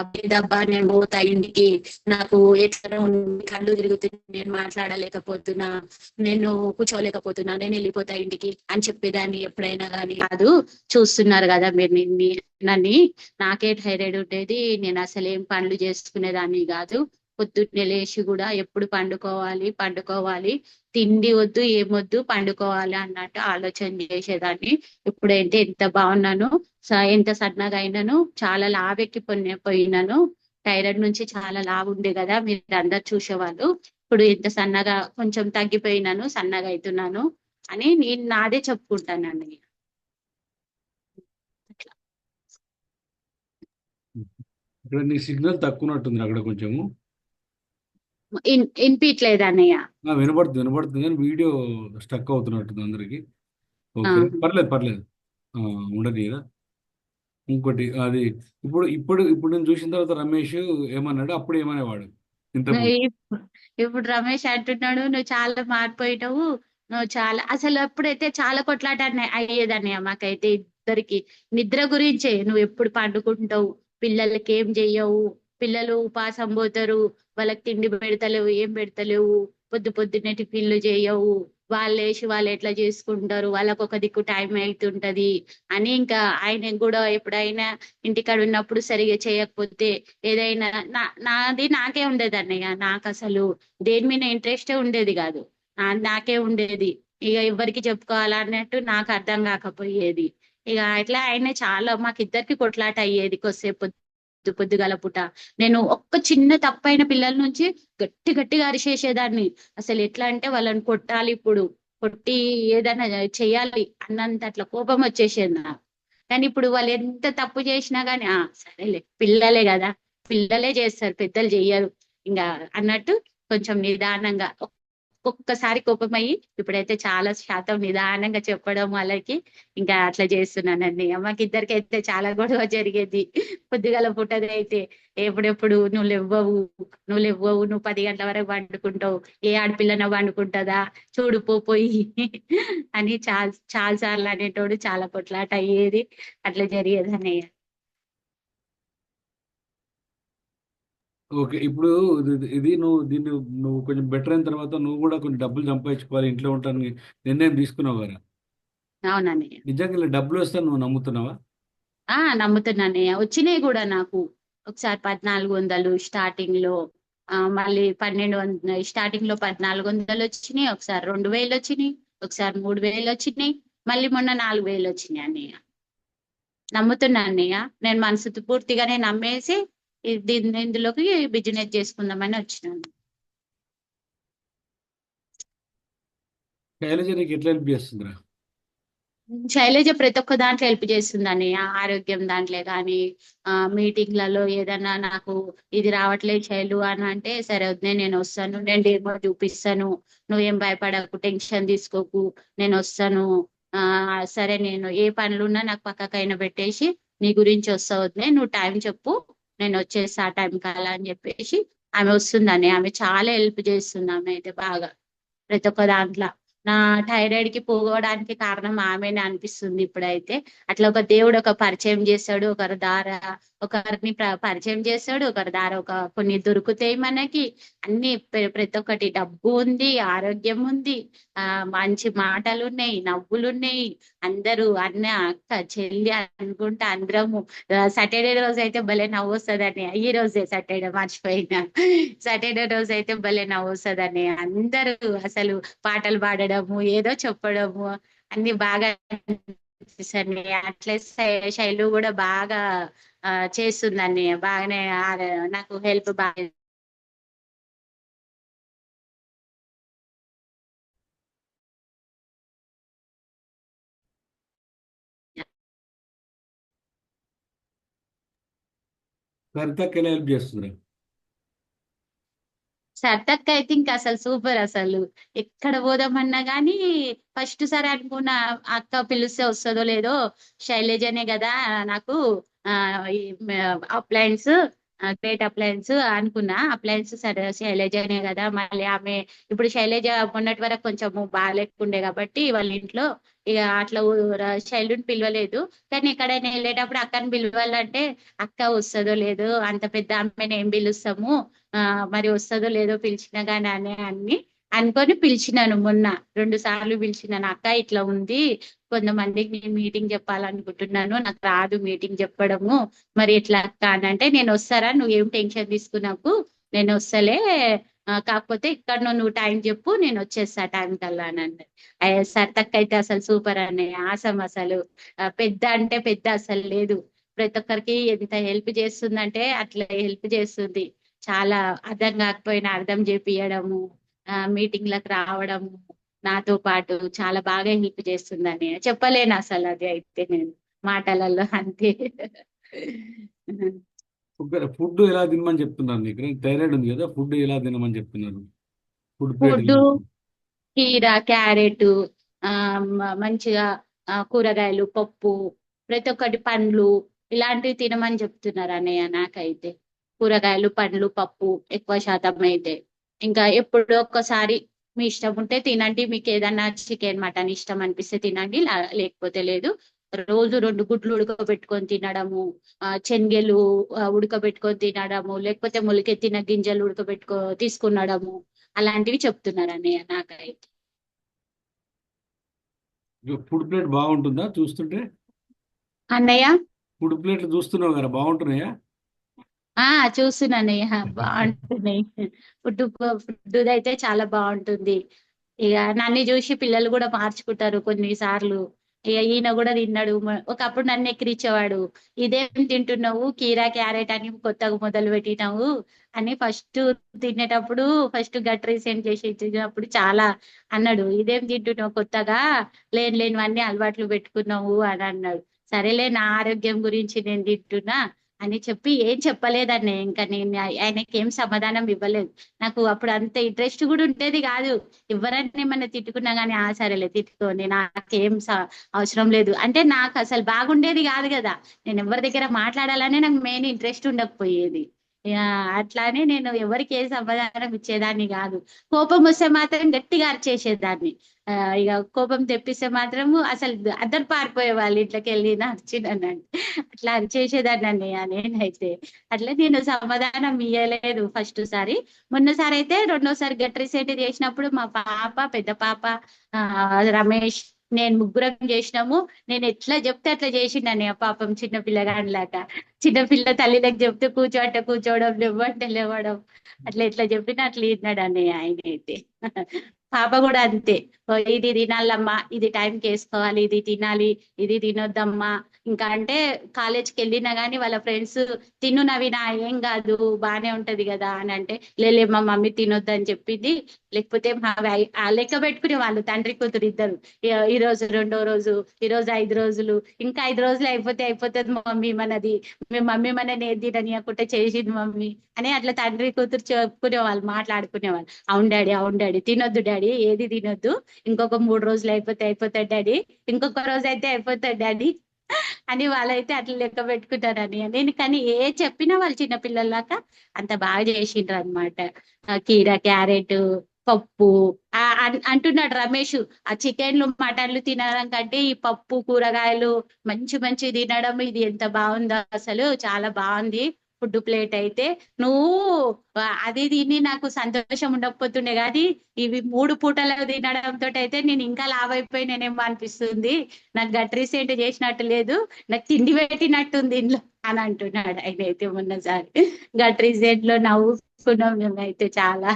అబ్బా నేను పోతా ఇంటికి, నాకు ఎట్లా ఉంది, కళ్ళు తిరుగుతుంది, నేను మాట్లాడలేకపోతున్నా, నేను కూర్చోలేకపోతున్నా, నేను వెళ్ళిపోతా ఇంటికి అని చెప్పేదాన్ని ఎప్పుడైనా కానీ కాదు. చూస్తున్నారు కదా మీరు నన్ను. నాకే థైరాయిడ్ ఉండేది, నేను అసలు ఏం పనులు చేసుకునేదాన్ని కాదు. పొద్దున్నే లేచి కూడా ఎప్పుడు పండుకోవాలి పండుకోవాలి, తిండి వద్దు ఏమొద్దు పండుకోవాలి అన్నట్టు ఆలోచన చేసేదాన్ని. ఇప్పుడైతే ఎంత బాగున్నాను, ఎంత సన్నగా అయినాను, చాలా లావెక్కి పోయినాను. థైరాయిడ్ నుంచి చాలా లావు ఉండే కదా మీరు అందరు చూసేవాళ్ళు. ఇప్పుడు ఎంత సన్నగా, కొంచెం తగ్గిపోయినాను, సన్నగా అవుతున్నాను అని నేను నాదే చెప్పుకుంటానండి. అట్లా. ఇక్కడ నీ సిగ్నల్ తక్కువ ఉన్నట్టుంది అక్కడ కొంచెము. వినిపించలేదు అన్నయ్య. వినపడుతుంది వినపడుతుంది కానీ వీడియో స్టక్ అవుతున్నట్టుంది అందరికి. ఓకే, ఆహా. పర్లేదు పర్లేదు. ఆ, ఉండదు కదా. ఇంకోటి అది, ఇప్పుడు ఇప్పుడు ఇప్పుడు నేను చూసిన తర్వాత రమేష్ ఏమన్నాడు, అప్పుడు ఏమనేవాడు ఇంతకుముందు? ఇప్పు- ఇప్పుడు రమేష్ అంటున్నాడు, నువ్వు చాలా మారిపోయినావు, నువ్వు చాలా అసలు అప్పుడైతే చాలా కొట్లాట అయ్యేదన్నయ్య మాకైతే ఇద్దరికి. నిద్ర గురించే, నువ్వు ఎప్పుడు పండుకుంటావు, పిల్లలకి ఏం చెయ్యవు, పిల్లలు ఉపాసం పోతారు, వాళ్ళకి తిండి పెడతలేవు, ఏం పెడతలేవు, పొద్దు పొద్దున్నే టిఫిన్లు చేయవు, వాళ్ళు లేచి వాళ్ళు ఎట్లా చేసుకుంటారు, వాళ్ళకు ఒక దిక్కు టైం అవుతుంటది అని. ఇంకా ఆయన కూడా ఎప్పుడైనా ఇంటికాడ ఉన్నప్పుడు సరిగా చేయకపోతే ఏదైనా నాది నాకే ఉండేది అన్నయ్య. నాకు అసలు దేని మీద ఇంట్రెస్టే ఉండేది కాదు. నాకే ఉండేది, ఇక ఎవరికి చెప్పుకోవాలా అన్నట్టు నాకు అర్థం కాకపోయేది. ఇక అట్లా ఆయన చాలా మాకిద్దరికి కొట్లాట అయ్యేది కొద్దిసేపు, పొద్దుగల పూట. నేను ఒక్క చిన్న తప్పైన పిల్లల నుంచి గట్టి గట్టిగా అరిచేసేదాన్ని. అసలు ఎట్లా అంటే వాళ్ళని కొట్టాలి ఇప్పుడు, కొట్టి ఏదైనా చెయ్యాలి అన్నంత అట్లా కోపం వచ్చేసేది నాకు. కానీ ఇప్పుడు వాళ్ళు ఎంత తప్పు చేసినా గానీ సరేలే పిల్లలే కదా, పిల్లలే చేస్తారు, పెద్దలు చెయ్యరు ఇంకా అన్నట్టు కొంచెం నిదానంగా, ఒక్కొక్కసారి కోపమయ్యి ఇప్పుడైతే చాలా శాతం నిదానంగా చెప్పడం వాళ్ళకి. ఇంకా అట్లా చేస్తున్నానండి. అమ్మకి ఇద్దరికి అయితే చాలా గొడవ జరిగేది పొద్దుగాల పుట్టది అయితే. ఎప్పుడెప్పుడు నువ్వు లేవ్వవు, నువ్వు 10 గంటల వరకు వండుకుంటావు, ఏ ఆడపిల్లన వండుకుంటుందా, చూడు పోయి అని చాలా చాలా సార్లు అనేటోడు. చాలా కొట్లాట అయ్యేది, అట్లా జరిగేది అన్నయ్య. ఓకే, ఇప్పుడు ఇది నువ్వు దీన్ని, నువ్వు కొంచెం బెటర్ అయిన తర్వాత నువ్వు కూడా కొంచెం డబ్బులు సంపాదించుకోవాలి, ఇంట్లో ఉంటానికి నిర్ణయం తీసుకున్నావు కదా. అవునన్నయ్య. నిజంగా ఇలా డబ్బులు వస్తే నువ్వు నమ్ముతున్నావా? నమ్ముతున్నానయ్య. వచ్చినాయి కూడా నాకు. ఒకసారి 1400 స్టార్టింగ్ లో, మళ్ళీ 1200, స్టార్టింగ్ లో 1400 వచ్చినాయి, ఒకసారి 2000 వచ్చినాయి, ఒకసారి 3000 వచ్చినాయి, మళ్ళీ మొన్న 4000 వచ్చినాయి అన్నయ్య. నమ్ముతున్నా అన్నయ్య. నేను మనసు పూర్తిగానే నమ్మేసి ఇందులోకి బిజినెస్ చేసుకుందామని వచ్చినాను. శైలజ నీకు ఎట్లా హెల్ప్ చేస్తుందిరా? శైలజ ప్రతి ఒక్క దాంట్లో హెల్ప్ చేస్తుందని, ఆరోగ్యం దాంట్లో కానీ, మీటింగ్లలో ఏదన్నా నాకు ఇది రావట్లేదు శైలు అని అంటే, సరే వద్దే నేను వస్తాను, నేను డేమో చూపిస్తాను, నువ్వేం భయపడకు, టెన్షన్ తీసుకోకు, నేను వస్తాను. సరే నేను ఏ పనులున్నా నాకు పక్కకైనా పెట్టేసి నీ గురించి వస్తా, వద్దే నువ్వు టైం చెప్పు, నేను వచ్చేసి ఆ టైం కాలా అని చెప్పేసి ఆమె వస్తుందని. ఆమె చాలా హెల్ప్ చేస్తుంది. ఆమె అయితే బాగా ప్రతి ఒక్క దాంట్లో. నా థైరాయిడ్ కి పోవడానికి కారణం ఆమెనే అనిపిస్తుంది ఇప్పుడైతే. అట్లా ఒక దేవుడు ఒక పరిచయం చేస్తాడు, ఒకరి దార ఒకరిని పరిచయం చేస్తాడు, ఒకరి దార కొన్ని దొరుకుతాయి మనకి. అన్ని ప్రతి ఒక్కటి, డబ్బు ఉంది, ఆరోగ్యం ఉంది, మంచి మాటలు ఉన్నాయి, నవ్వులు ఉన్నాయి. అందరూ అన్న అక్క చెల్లి అనుకుంటా అందరము. సాటర్డే రోజు అయితే భలే నవ్వు వస్తుందని, ఈ రోజే సాటర్డే మర్చిపోయినా, సాటర్డే రోజు అయితే భలే నవ్వు వస్తుందని అందరూ అసలు పాటలు పాడడము, ఏదో చెప్పడము, అన్ని బాగా అనిపిస్తుంది. అట్లే శైలు కూడా బాగా చేస్తుందని, బాగానే నాకు హెల్ప్ బాగా. సరితకి ఎలా హెల్ప్ చేస్తుందిరా? సర్తక్క అయితే ఇంకా అసలు సూపర్ అసలు. ఎక్కడ పోదామన్నా గానీ ఫస్ట్ సారి అనుకున్న అక్క పిలిస్తే వస్తుందో లేదో, శైలజనే కదా నాకు ఆ అప్లయన్స్ గ్రేట్ అప్లయన్స్ అనుకున్నా. అప్లయన్స్ సరే శైలజనే కదా, మళ్ళీ ఆమె ఇప్పుడు శైలజ మొన్నటి వరకు కొంచెం బాగాలేకుండే కాబట్టి వాళ్ళ ఇంట్లో ఇక అట్లా శైలుని పిలవలేదు. కానీ ఎక్కడైనా వెళ్ళేటప్పుడు అక్కని పిలవాలంటే అక్క వస్తుందో లేదో, అంత పెద్ద ఆమెను ఏం పిలుస్తాము, ఆ మరి వస్తుందో లేదో పిలిచినా గానీ అన్ని అనుకొని పిలిచినాను. మొన్న 2 సార్లు పిలిచినాను. అక్క ఇట్లా ఉంది, కొంతమందికి నేను మీటింగ్ చెప్పాలనుకుంటున్నాను, నాకు రాదు మీటింగ్ చెప్పడము, మరి ఎట్లా అక్క అని అంటే, నేను వస్తారా, నువ్వేం టెన్షన్ తీసుకున్నావు, నేను వస్తలే, కాకపోతే ఇక్కడ నువ్వు టైం చెప్పు, నేను వచ్చేస్తా టైం కల్లా అని అన్నది. సర్తక్క అయితే అసలు సూపర్ అనే ఆసం అసలు. పెద్ద అంటే పెద్ద అసలు లేదు. ప్రతి ఒక్కరికి ఎంత హెల్ప్ చేస్తుందంటే అట్లా హెల్ప్ చేస్తుంది. చాలా అర్థం కాకపోయినా అర్థం చేపియడము, మీటింగ్లకు రావడము, నాతో పాటు చాలా బాగా హెల్ప్ చేస్తుందని చెప్పలేను అసలు. అది అయితే నేను మాటలలో అంతే. ఫుడ్ ఎలా తినమని చెప్తున్నారు నీకు? థైరాయిడ్ ఉంది కదా, ఫుడ్ ఎలా తినమని చెప్తున్నారు? ఫుడ్ ప్లేట్ ఫుడ్ కీర, క్యారెట్, మంచిగా కూరగాయలు, పప్పు, ప్రతి ఒక్కటి పండ్లు ఇలాంటివి తినమని చెప్తున్నారు అన్నయ్య నాకైతే. కూరగాయలు, పండ్లు, పప్పు ఎక్కువ శాతం అయితే. ఇంకా ఎప్పుడో ఒక్కసారి మీ ఇష్టం ఉంటే తినండి, మీకు ఏదన్నా చికెన్ మటన్ ఇష్టం అనిపిస్తే తినండి, లేకపోతే లేదు. రోజు 2 గుడ్లు ఉడకబెట్టుకొని తినడము, శనగలు ఉడకబెట్టుకొని తినడము, లేకపోతే మొలకెత్తిన గింజలు తీసుకునడము, అలాంటివి చెప్తున్నారు అన్నయ్య నాకైతే. ఫుడ్ ప్లేట్ బాగుంటుందా చూస్తుంటే? అన్నయ్య ఫుడ్ ప్లేట్లు చూస్తున్నావు కదా, బాగుంటున్నాయా? ఆ చూస్తున్నానయ్య, బాగుంటున్నాయి. ఫుడ్ ఫుడ్ అయితే చాలా బాగుంటుంది. ఇక నన్ను చూసి పిల్లలు కూడా మార్చుకుంటారు కొన్నిసార్లు. ఇక ఈయన కూడా తిన్నాడు. ఒకప్పుడు నన్ను ఎక్కిరించేవాడు, ఇదేం తింటున్నావు, కీరా క్యారెట్ అని కొత్తగా మొదలు పెట్టినావు అని. తినేటప్పుడు ఫస్ట్ గట్ రీసెంట్ చేసి ఇచ్చినప్పుడు చాలా అన్నాడు, ఇదేం తింటున్నావు కొత్తగా, లేనివన్నీ అలవాట్లు పెట్టుకున్నావు అని అన్నాడు. సరేలే, నా ఆరోగ్యం గురించి నేను తింటున్నా అని చెప్పి ఏం చెప్పలేదండి. ఇంకా నేను ఆయనకి ఏం సమాధానం ఇవ్వలేదు. నాకు అప్పుడు అంత ఇంట్రెస్ట్ కూడా ఉండేది కాదు. ఎవరన్నా ఏమన్నా తిట్టుకున్నా గానీ, సరేలే తిట్టుకోండి, నాకేం అవసరం లేదు అంటే, నాకు అసలు బాగుండేది కాదు కదా. నేను ఎవరి దగ్గర మాట్లాడాలనే నాకు మెయిన్ ఇంట్రెస్ట్ ఉండకపోయేది. ఇక అట్లానే నేను ఎవరికి ఏ సమాధానం ఇచ్చేదాన్ని కాదు. కోపం వస్తే మాత్రం గట్టిగా అరిచేసేదాన్ని. ఇక కోపం తెప్పిస్తే మాత్రము అసలు అందరు పారిపోయే వాళ్ళు ఇంట్లోకి వెళ్ళి అరిచినానండి. అట్లా అరిచేసేదాన్ని అన్నయ్య నేనైతే. అట్లా నేను సమాధానం ఇయ్యలేదు ఫస్ట్ సారి. మొన్నసారి అయితే రెండోసారి గట్ రీసెంట్ చేసినప్పుడు మా పాప, పెద్ద పాప, రమేష్, నేను ముగ్గురం చేసినాము. నేను ఎట్లా చెప్తే అట్లా చేసిండని పాపం చిన్న పిల్లగానిలాగా. చిన్నపిల్ల తల్లిలకు చెప్తే కూర్చోంటే కూర్చోవడం, లేవంటే లేవడం, అట్లా ఎట్లా చెప్పినా అట్లా విన్నాడు అన్నయ్య ఆయన అయితే. పాప కూడా అంతే, ఇది తినాలమ్మా, ఇది టైంకి వేసుకోవాలి, ఇది తినాలి, ఇది తినొద్దమ్మా. ఇంకా అంటే కాలేజ్కి వెళ్ళినా గానీ వాళ్ళ ఫ్రెండ్స్, తిను నవీనా ఏం కాదు బానే ఉంటది కదా అని అంటే, లేలే మా మమ్మీ తినొద్దు అని చెప్పింది. లేకపోతే ఆ లెక్క పెట్టుకునే వాళ్ళు తండ్రి కూతురు ఇద్దరు. ఈ రోజు రెండో రోజు, ఈ రోజు 5 రోజులు, ఇంకా 5 రోజులు అయిపోతుంది మమ్మీ మనది, మీ మమ్మీ మనని ఏది తిననీయకుంటే చేసింది మమ్మీ అని అట్లా తండ్రి కూతురు చెప్పుకునే వాళ్ళు, మాట్లాడుకునేవాళ్ళు. అవును డాడీ, అవును డాడీ, తినొద్దు డాడీ, ఏది తినొద్దు, ఇంకొక 3 రోజులు అయిపోతాయి డాడీ, ఇంకొక రోజు అయితే అయిపోతాయి డాడీ అని వాళ్ళైతే అట్లా లెక్క పెట్టుకుంటారని నేను. కానీ ఏ చెప్పినా వాళ్ళు చిన్నపిల్లలాగా అంత బాగా చేసిండ్రు అనమాట. కీర, క్యారెట్, పప్పు, అంటున్నాడు రమేష్, ఆ చికెన్లు మటన్లు తినడం కంటే ఈ పప్పు కూరగాయలు మంచి మంచి తినడం ఇది ఎంత బాగుందో అసలు, చాలా బాగుంది ఫుడ్ ప్లేట్ అయితే. నువ్వు అది తిని నాకు సంతోషం ఉండకపోతుండే కానీ, ఇవి 3 పూటలు తినడంతో అయితే నేను ఇంకా లావ్ అయిపోయినేమో అనిపిస్తుంది, నాకు గట్ రీసెంట్ చేసినట్టు లేదు, నాకు తిండి పెట్టినట్టుంది ఇంట్లో అని అంటున్నాడు ఆయన అయితే. మొన్నసారి గట్ రీసెంట్ లో నవ్వుకున్నాం మేమైతే చాలా.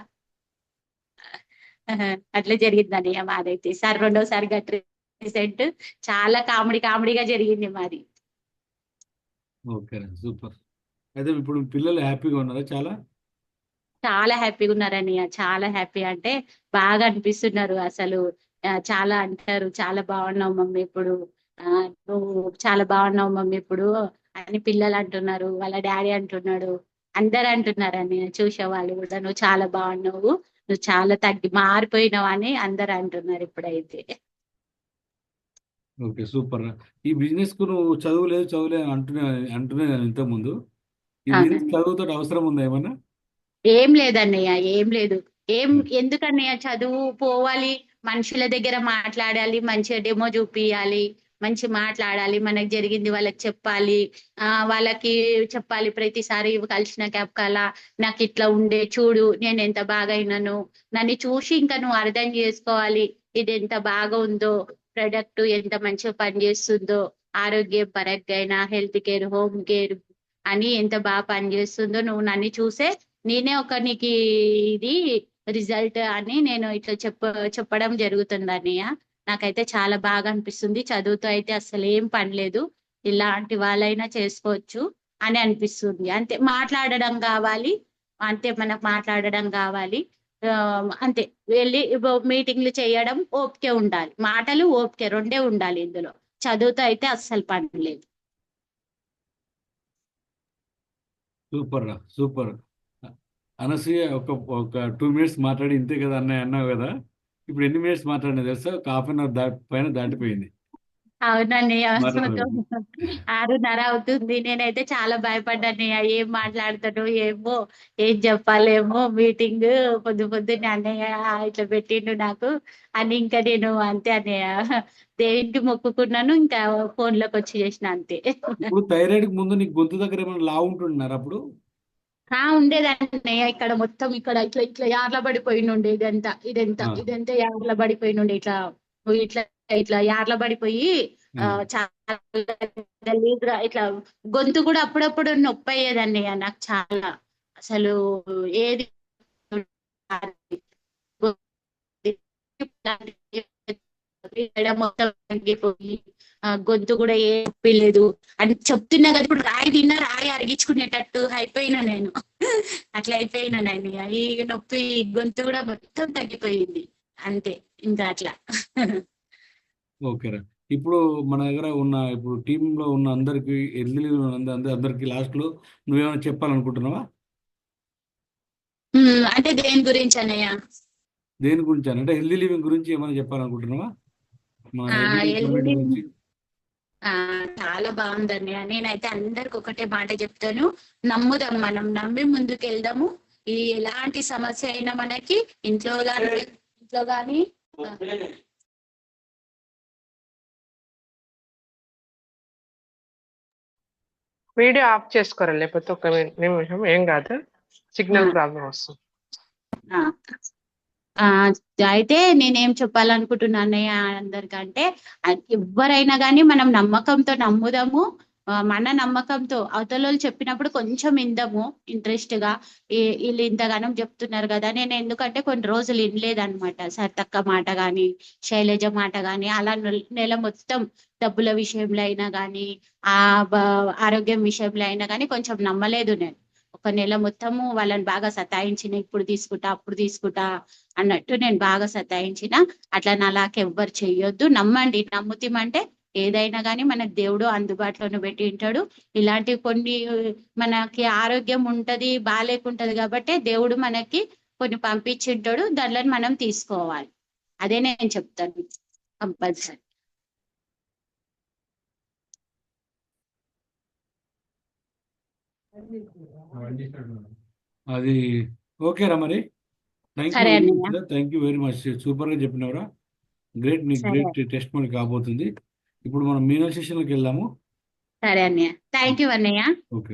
అట్లా జరిగిందని మాదైతే. సార్ రెండోసారి గట్ రీసెంట్ చాలా కామెడీగా జరిగింది మాది. Okay, super. అయితే ఇప్పుడు పిల్లలు హ్యాపీగా ఉన్నారా? చాలా చాలా హ్యాపీగా ఉన్నారని, చాలా హ్యాపీ అంటే బాగా అనిపిస్తున్నారు అసలు. చాలా అంటారు, చాలా బాగున్నావు మమ్మీ ఇప్పుడు, నువ్వు చాలా బాగున్నావు మమ్మీ ఇప్పుడు అని పిల్లలు అంటున్నారు, వాళ్ళ డాడీ అంటున్నాడు. అందరు అంటున్నారని చూసే వాళ్ళు కూడా నువ్వు చాలా బాగున్నావు, నువ్వు చాలా మారిపోయినావు అని అందరు అంటున్నారు ఇప్పుడైతే. Okay, super. ఈ బిజినెస్ కు నువ్వు చదువులేదు అంటున్నా నేను ఇంతకుముందు. ఈ బిజినెస్ అవునండి. చదువుతో అవసరం ఉందా ఏమన్నా? ఏం లేదన్నయ్య, ఏం లేదు. ఏం ఉమ్. ఎందుకన్నయ్య చదువు పోవాలి, మనుషుల దగ్గర మాట్లాడాలి, మంచిగా డెమో చూపియాలి, మంచి మాట్లాడాలి, మనకు జరిగింది వాళ్ళకి చెప్పాలి. వాళ్ళకి చెప్పాలి ప్రతిసారి కలిసిన క్యాప్ కల నాకు ఇట్లా ఉండే చూడు నేను ఎంత బాగా అయినాను, నన్ను చూసి ఇంకా నువ్వు అర్థం చేసుకోవాలి ఇది ఎంత బాగా ఉందో, ప్రొడక్ట్ ఎంత మంచిగా పనిచేస్తుందో, ఆరోగ్యం పరంగా అయినా హెల్త్ కేర్ హోమ్ కేర్ అని ఎంత బాగా పనిచేస్తుందో నువ్వు నన్ను చూసే నేనే ఒక నీకు ఇది రిజల్ట్ అని నేను ఇట్లా చెప్పడం జరుగుతుంది అన్నయ్య. నాకైతే చాలా బాగా అనిపిస్తుంది, చదువుతో అయితే అసలు ఏం పని లేదు, ఇలాంటి వాళ్ళైనా చేసుకోవచ్చు అని అనిపిస్తుంది. అంతే, మాట్లాడడం కావాలి, అంతే మనకు మాట్లాడడం కావాలి. ఆ, అంతే. వెళ్ళి మీటింగ్లు చేయడం ఓపిక ఉండాలి, మాటలు ఓపిక రెండే ఉండాలి ఇందులో. చదువుతో అయితే అస్సలు పని లేదు. సూపర్ రా, సూపర్. అనసూయ, ఒక ఒక 2 మినిట్స్ మాట్లాడి ఇంతే కదా అన్నయ్య అన్నావు కదా. ఇప్పుడు ఎన్ని మినిట్స్ మాట్లాడినా తెలుసా? ఒక హాఫ్ అన్ అవర్ పైన దాటిపోయింది అవునండి. మాట్లాడడానికి. 6:30 అవుతుంది. నేనైతే చాలా భయపడ్డానయ్య, ఏం మాట్లాడతాను ఏమో, ఏం చెప్పాలేమో, మీటింగ్ పొద్దు పొద్దున్నే అన్నయ్య ఇట్లా పెట్టిండు నాకు అని, ఇంకా నేను అంతే అన్నయ్య, దేవునికి మొక్కుకున్నాను, ఇంకా ఫోన్ లోకి వచ్చి చేసిన అంతే. ఇప్పుడు థైరాయిడ్ కి ముందు నీకు గొంతు దగ్గర ఏమైనా లావు ఉంటున్నారు అప్పుడు? ఉండేదన్నయ్య, ఇక్కడ మొత్తం ఇక్కడ ఇట్లా ఇట్లా యార్ల పడిపోయి ఉండే, ఇదంతా ఆ, ఇదంతా యార్ల పడిపోయి ఉండే, ఇట్లా ఇట్లా ఇట్లా యార్ల పడిపోయి ఆ. చాలా గలీజ్ గా ఇట్లా గొంతు కూడా అప్పుడప్పుడు నొప్పి అయ్యేదన్నయ్య నాకు చాలా. అసలు ఏది మెడ మొత్తం తగ్గిపోయి గొంతు కూడా ఏ నొప్పి లేదు అని చెప్తున్నా కదా. ఇప్పుడు రాయి తిన్నా రాయి అరిగించుకునేటట్టు అయిపోయినా నేను. అట్లా అయిపోయినా నేను, ఈ నొప్పి గొంతు కూడా మొత్తం తగ్గిపోయింది అంతే, ఇంకా అట్లా. ఓకేరా. ఇప్పుడు మన దగ్గర ఉన్న ఇప్పుడు టీంలో ఉన్న అందరికి ఎల్లి అందరికి లాస్ట్ లో నువ్వేమైనా చెప్పాలనుకుంటున్నావా? అంటే దేని గురించి అన్నయ్య? దేని గురించి అంటే హెల్దీ లివింగ్ గురించి ఏమైనా చెప్పాలనుకుంటున్నావా? మన హెల్దీ లివింగ్ కమ్యూనిటీ వెళ్ళి గురించి. ఆ చాలా బాగుందండి. నేనైతే అందరికి ఒకటే మాట చెప్తాను, నమ్ముదాం, మనం నమ్మి ముందుకు వెళ్దాము. ఈ ఎలాంటి సమస్య అయినా మనకి ఇంట్లో గాని వీడియో ఆఫ్ చేసుకోరా, లేకపోతే ఒక నిమిషం, ఏం కాదు, సిగ్నల్ ప్రాబ్లం వస్తుంది. ఆ, ఆ అయితే నేనేం చెప్పాలనుకుంటున్నా అన్నయ్య అందరికంటే, ఎవరైనా కానీ మనం నమ్మకంతో నమ్ముదాము. మన నమ్మకంతో అవతల వాళ్ళు చెప్పినప్పుడు కొంచెం ఇందము ఇంట్రెస్ట్ గా, వీళ్ళు ఇంతగానం చెప్తున్నారు కదా, నేను ఎందుకంటే కొన్ని రోజులు వినలేదన్నమాట సరితక్క మాట గాని, శైలజ మాట గాని, అలా నెల మొత్తం డబ్బుల విషయంలో అయినా కానీ, ఆ ఆరోగ్యం విషయంలో అయినా కానీ కొంచెం నమ్మలేదు నేను. ఒక నెల మొత్తము వాళ్ళని బాగా సతాయించిన, ఇప్పుడు తీసుకుంటా అప్పుడు తీసుకుంటా అన్నట్టు నేను బాగా సతాయించిన. అట్లా నాలాకెవ్వరు చెయ్యొద్దు, నమ్మండి, నమ్ముతామంటే ఏదైనా కానీ మనకు దేవుడు అందుబాటులోనే పెట్టి ఉంటాడు. ఇలాంటి కొన్ని మనకి ఆరోగ్యం ఉంటది బాగాలేకుంటది కాబట్టి దేవుడు మనకి కొన్ని పంపించింటాడు, దాంట్లో మనం తీసుకోవాలి. అదే నేను చెప్తాను కంపల్సరీ. అది ఓకేరా మరి. థ్యాంక్ యూ సరే వెరీ అన్నయ్య. Much, thank you very much. సూపర్గా చెప్పినవరా. గ్రేట్, నీకు సరే. గ్రేట్ టెస్ట్ మనీ కాబోతుంది. ఇప్పుడు మనం మీనల్ సెషన్లోకి వెళ్దాము. సరే అన్నయ్య, థ్యాంక్ యూ అన్నయ్య. ఓకే.